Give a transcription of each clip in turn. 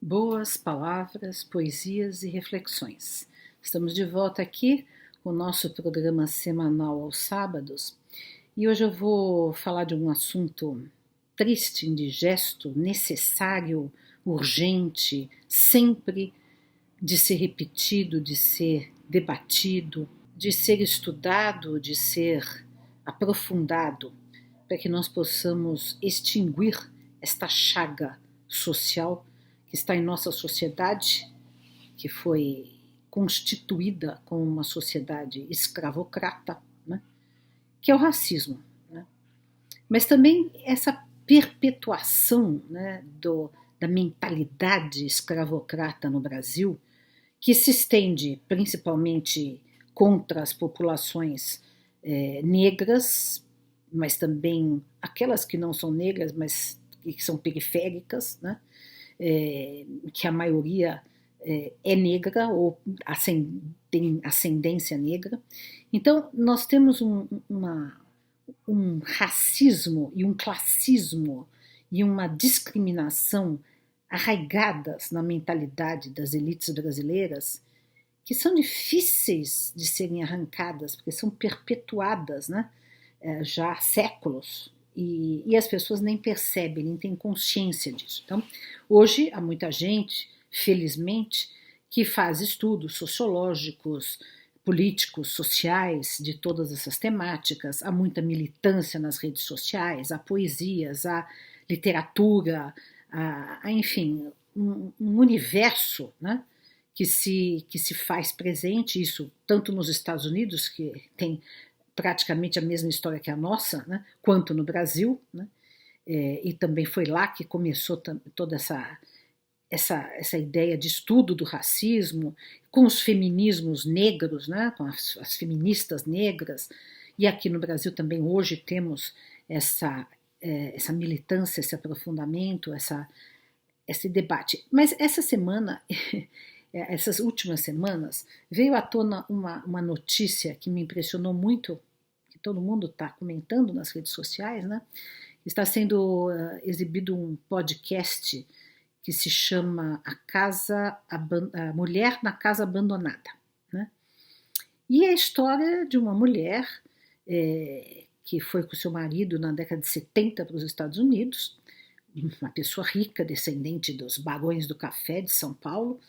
Boas palavras, poesias e reflexões. Estamos de volta aqui com o nosso programa semanal aos sábados e hoje eu vou falar de um assunto triste, indigesto, necessário, urgente, sempre de ser repetido, de ser debatido, de ser estudado, de ser aprofundado, para que nós possamos extinguir esta chaga social que está em nossa sociedade, que foi constituída como uma sociedade escravocrata, né? Que é o racismo. Né? Mas também essa perpetuação, né, da mentalidade escravocrata no Brasil, que se estende principalmente contra as populações negras, mas também aquelas que não são negras, mas que são periféricas, né? Que a maioria é negra ou tem ascendência negra. Então, nós temos um racismo e um classismo e uma discriminação arraigadas na mentalidade das elites brasileiras que são difíceis de serem arrancadas, porque são perpetuadas, né, já há séculos. E as pessoas nem percebem, nem têm consciência disso. Então, hoje há muita gente, felizmente, que faz estudos sociológicos, políticos, sociais, de todas essas temáticas. Há muita militância nas redes sociais, há poesias, há literatura, enfim, um universo, né, que se faz presente, isso tanto nos Estados Unidos, que tem praticamente a mesma história que a nossa, né, quanto no Brasil, né, e também foi lá que começou toda essa ideia de estudo do racismo, com os feminismos negros, né, com as feministas negras, e aqui no Brasil também hoje temos essa militância, esse aprofundamento, esse debate. Mas essa semana, essas últimas semanas, veio à tona uma notícia que me impressionou muito, que todo mundo está comentando nas redes sociais, né? Está sendo exibido um podcast que se chama A Mulher na Casa Abandonada. Né? E é a história de uma mulher que foi com seu marido na década de 70 para os Estados Unidos, uma pessoa rica, descendente dos barões do café de São Paulo,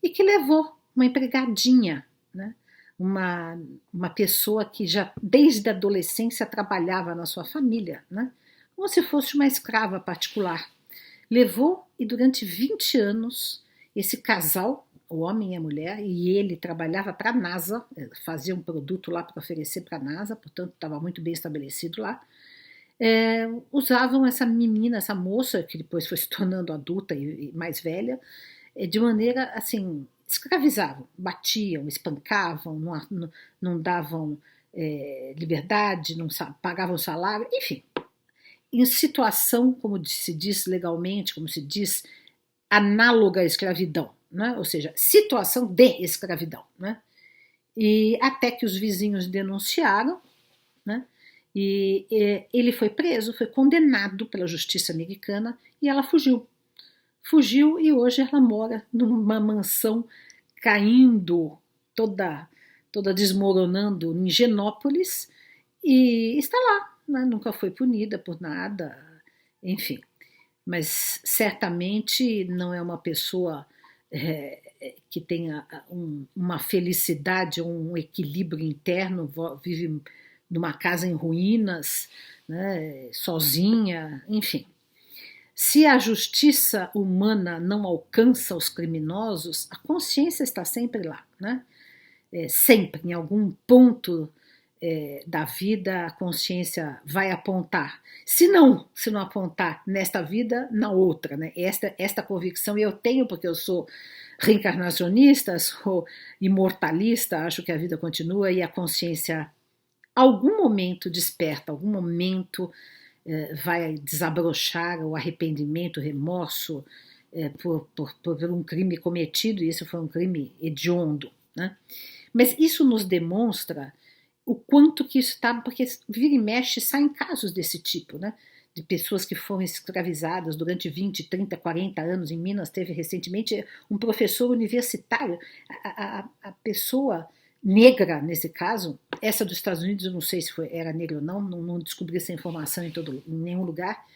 e que levou uma empregadinha, né? uma pessoa que já desde a adolescência trabalhava na sua família, né? Como se fosse uma escrava particular. Levou e durante 20 anos esse casal, o homem e a mulher, e ele trabalhava para a NASA, fazia um produto lá para oferecer para a NASA, portanto estava muito bem estabelecido lá, usavam essa menina, essa moça, que depois foi se tornando adulta e mais velha, de maneira assim, escravizavam, batiam, espancavam, não davam liberdade, não pagavam salário, enfim, em situação, como se diz legalmente, como se diz, análoga à escravidão, né? Ou seja, situação de escravidão. Né? E até que os vizinhos denunciaram, né? E ele foi preso, foi condenado pela justiça americana e ela fugiu. Fugiu e hoje ela mora numa mansão caindo, toda desmoronando em Genópolis e está lá, né? Nunca foi punida por nada, enfim. Mas certamente não é uma pessoa que tenha uma felicidade, um equilíbrio interno, vive numa casa em ruínas, né, sozinha, enfim. Se a justiça humana não alcança os criminosos, a consciência está sempre lá, né? Sempre, em algum ponto da vida, a consciência vai apontar. Se não apontar nesta vida, na outra, né? Esta convicção eu tenho porque eu sou reencarnacionista, sou imortalista, acho que a vida continua e a consciência, algum momento desperta, algum momento vai desabrochar o arrependimento, o remorso por um crime cometido, e esse foi um crime hediondo. Né? Mas isso nos demonstra o quanto que isso está, porque vira e mexe saem casos desse tipo. Né? de pessoas que foram escravizadas durante 20, 30, 40 anos. Em Minas teve recentemente um professor universitário, a pessoa negra nesse caso, essa dos Estados Unidos eu não sei se era negra ou não, não descobri essa informação em nenhum lugar,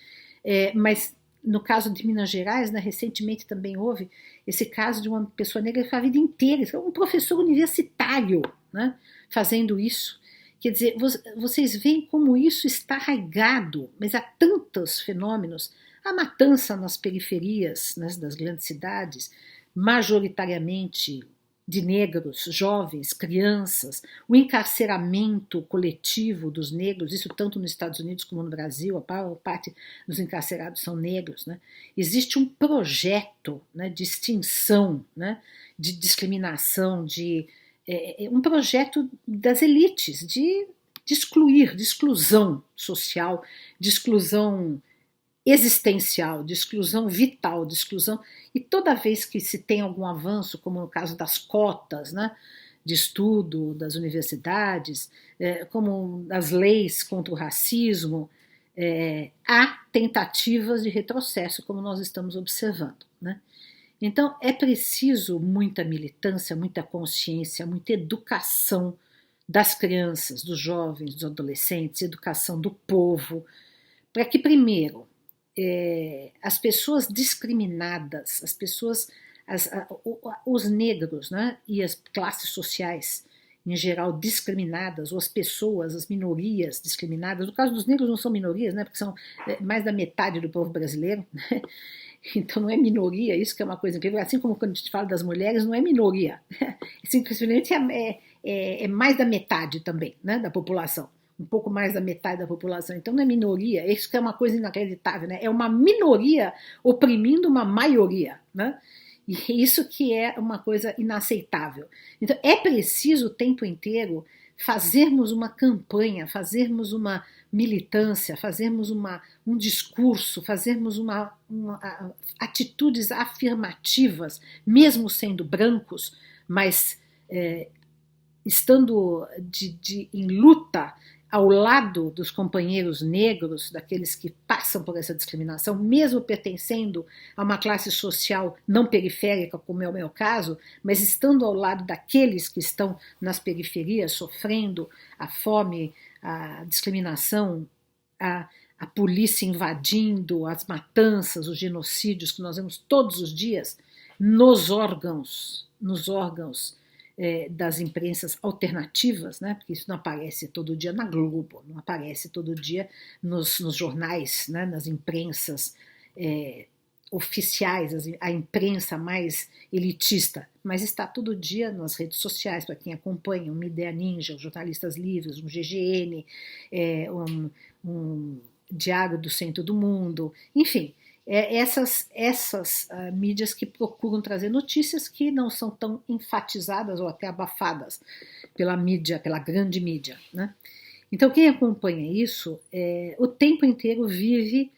mas no caso de Minas Gerais, né, recentemente também houve esse caso de uma pessoa negra que foi a vida inteira, um professor universitário, né, fazendo isso. Quer dizer, vocês veem como isso está arraigado, mas há tantos fenômenos, a matança nas periferias, né, das grandes cidades, majoritariamente de negros, jovens, crianças, o encarceramento coletivo dos negros, isso tanto nos Estados Unidos como no Brasil, a maior parte dos encarcerados são negros, né? Existe um projeto, né, de extinção, né, de discriminação, um projeto das elites de excluir, de exclusão social, de exclusão existencial, de exclusão vital, de exclusão. E toda vez que se tem algum avanço, como no caso das cotas, né, de estudo das universidades, como das leis contra o racismo, há tentativas de retrocesso, como nós estamos observando, né? Então é preciso muita militância, muita consciência, muita educação das crianças, dos jovens, dos adolescentes, educação do povo, para que primeiro as pessoas discriminadas, as pessoas, os negros, né, e as classes sociais em geral discriminadas, ou as pessoas, as minorias discriminadas, no caso dos negros não são minorias, né, porque são mais da metade do povo brasileiro, né, então não é minoria, isso que é uma coisa incrível, assim como quando a gente fala das mulheres, não é minoria, simplesmente é mais da metade também, né, da população. Um pouco mais da metade da população, então não é minoria, isso que é uma coisa inacreditável, né? É uma minoria oprimindo uma maioria, né? E isso que é uma coisa inaceitável. Então é preciso o tempo inteiro fazermos uma campanha, fazermos uma militância, fazermos um discurso, fazermos atitudes afirmativas, mesmo sendo brancos, mas estando em luta ao lado dos companheiros negros, daqueles que passam por essa discriminação, mesmo pertencendo a uma classe social não periférica, como é o meu caso, mas estando ao lado daqueles que estão nas periferias, sofrendo a fome, a discriminação, a polícia invadindo, as matanças, os genocídios que nós vemos todos os dias nos órgãos das imprensas alternativas, né, porque isso não aparece todo dia na Globo, não aparece todo dia nos jornais, né, nas imprensas oficiais, a imprensa mais elitista, mas está todo dia nas redes sociais, para quem acompanha, um Ideia Ninja, os Jornalistas Livres, um GGN, um Diário do Centro do Mundo, enfim, essas mídias que procuram trazer notícias que não são tão enfatizadas ou até abafadas pela mídia, pela grande mídia, né? Então quem acompanha isso o tempo inteiro vive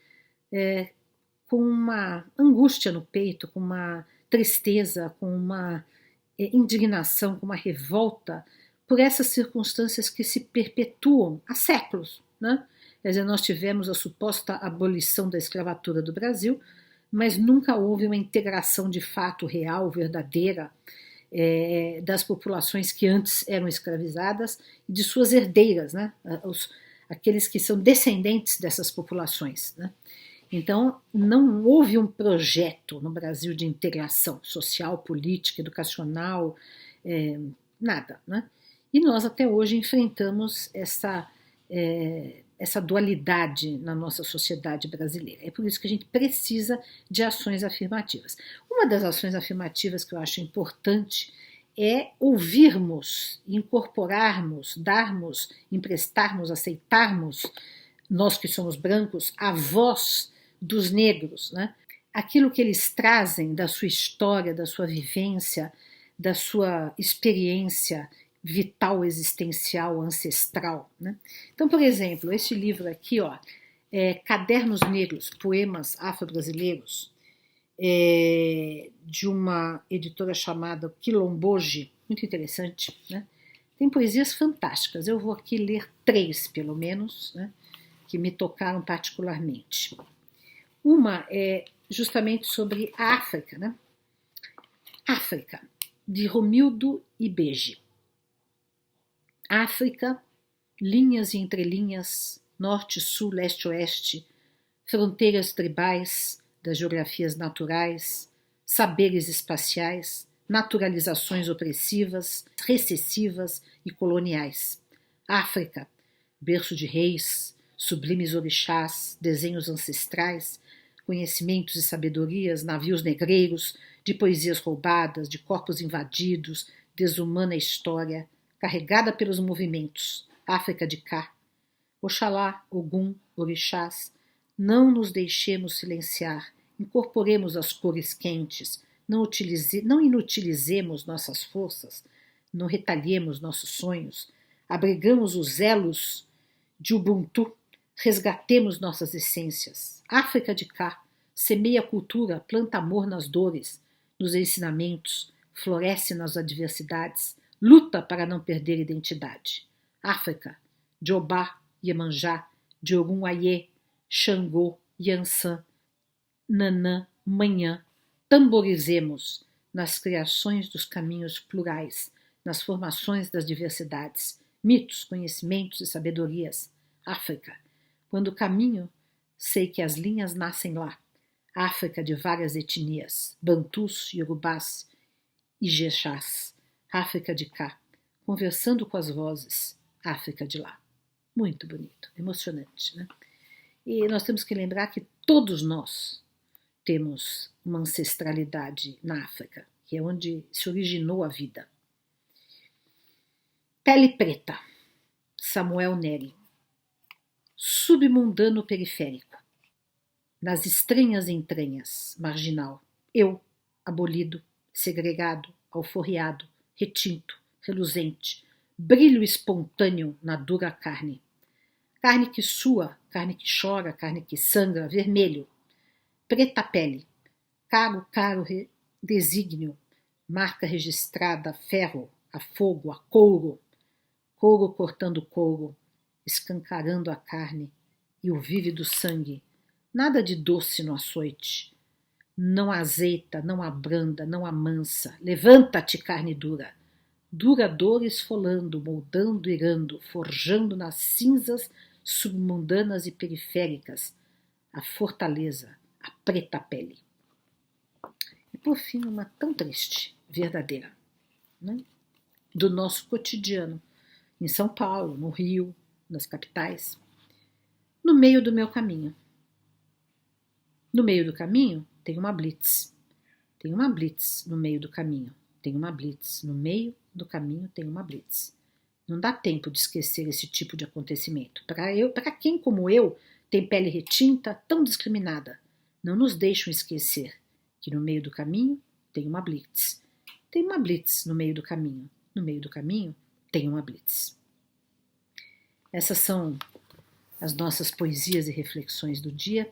com uma angústia no peito, com uma tristeza, com uma indignação, com uma revolta por essas circunstâncias que se perpetuam há séculos, né? Quer dizer, nós tivemos a suposta abolição da escravatura do Brasil, mas nunca houve uma integração de fato real, verdadeira, das populações que antes eram escravizadas e de suas herdeiras, né? Aqueles que são descendentes dessas populações, né? Então, não houve um projeto no Brasil de integração social, política, educacional, nada, né? E nós até hoje enfrentamos essa dualidade na nossa sociedade brasileira. É por isso que a gente precisa de ações afirmativas. Uma das ações afirmativas que eu acho importante é ouvirmos, incorporarmos, darmos, emprestarmos, aceitarmos, nós que somos brancos, a voz dos negros, né? Aquilo que eles trazem da sua história, da sua vivência, da sua experiência vital, existencial, ancestral, né? Então, por exemplo, este livro aqui, ó, Cadernos Negros, Poemas Afro-Brasileiros, de uma editora chamada Quilomboje, muito interessante, né? Tem poesias fantásticas, eu vou aqui ler 3, pelo menos, né? que me tocaram particularmente. Uma é justamente sobre a África, né? África, de Romildo e Beje. África, linhas e entrelinhas, norte, sul, leste, oeste, fronteiras tribais das geografias naturais, saberes espaciais, naturalizações opressivas, recessivas e coloniais. África, berço de reis, sublimes orixás, desenhos ancestrais, conhecimentos e sabedorias, navios negreiros, de poesias roubadas, de corpos invadidos, desumana história, carregada pelos movimentos. África de cá. Oxalá, Ogum, orixás, não nos deixemos silenciar, incorporemos as cores quentes, não inutilizemos nossas forças, não retalhemos nossos sonhos, abrigamos os elos de Ubuntu, resgatemos nossas essências. África de cá, semeia a cultura, planta amor nas dores, nos ensinamentos, floresce nas adversidades, luta para não perder identidade. África, de Obá, Iemanjá, de Ogum Ayê, Xangô, Yansan, Nanã, Manhã, tamborizemos nas criações dos caminhos plurais, nas formações das diversidades, mitos, conhecimentos e sabedorias. África, quando caminho, sei que as linhas nascem lá. África de várias etnias, bantus, iorubás, ijexás. África de cá, conversando com as vozes. África de lá. Muito bonito, emocionante, né? E nós temos que lembrar que todos nós temos uma ancestralidade na África, que é onde se originou a vida. Pele preta, Samuel Neri. Submundano periférico. Nas estranhas entranhas, marginal. Eu, abolido, segregado, alforriado, retinto, reluzente, brilho espontâneo na dura carne. Carne que sua, carne que chora, carne que sangra, vermelho. Preta pele, caro desígnio, marca registrada a ferro, a fogo, a couro. Couro cortando couro, escancarando a carne e o vívido sangue. Nada de doce no açoite. Não azeita, não abranda, não amansa. Levanta-te, carne dura. Dura dor esfolando, moldando, irando, forjando nas cinzas submundanas e periféricas a fortaleza, a preta pele. E por fim, uma tão triste, verdadeira, né? Do nosso cotidiano, em São Paulo, no Rio, nas capitais, no meio do meu caminho. No meio do caminho tem uma blitz. Tem uma blitz no meio do caminho. Tem uma blitz no meio do caminho, tem uma blitz. Não dá tempo de esquecer esse tipo de acontecimento. Para quem, como eu, tem pele retinta tão discriminada, não nos deixam esquecer que no meio do caminho tem uma blitz. Tem uma blitz no meio do caminho. No meio do caminho tem uma blitz. Essas são as nossas poesias e reflexões do dia,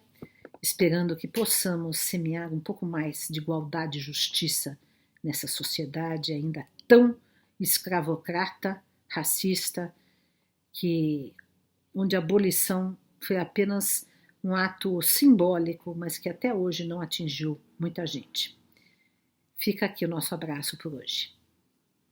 esperando que possamos semear um pouco mais de igualdade e justiça nessa sociedade ainda tão escravocrata, racista, onde a abolição foi apenas um ato simbólico, mas que até hoje não atingiu muita gente. Fica aqui o nosso abraço por hoje.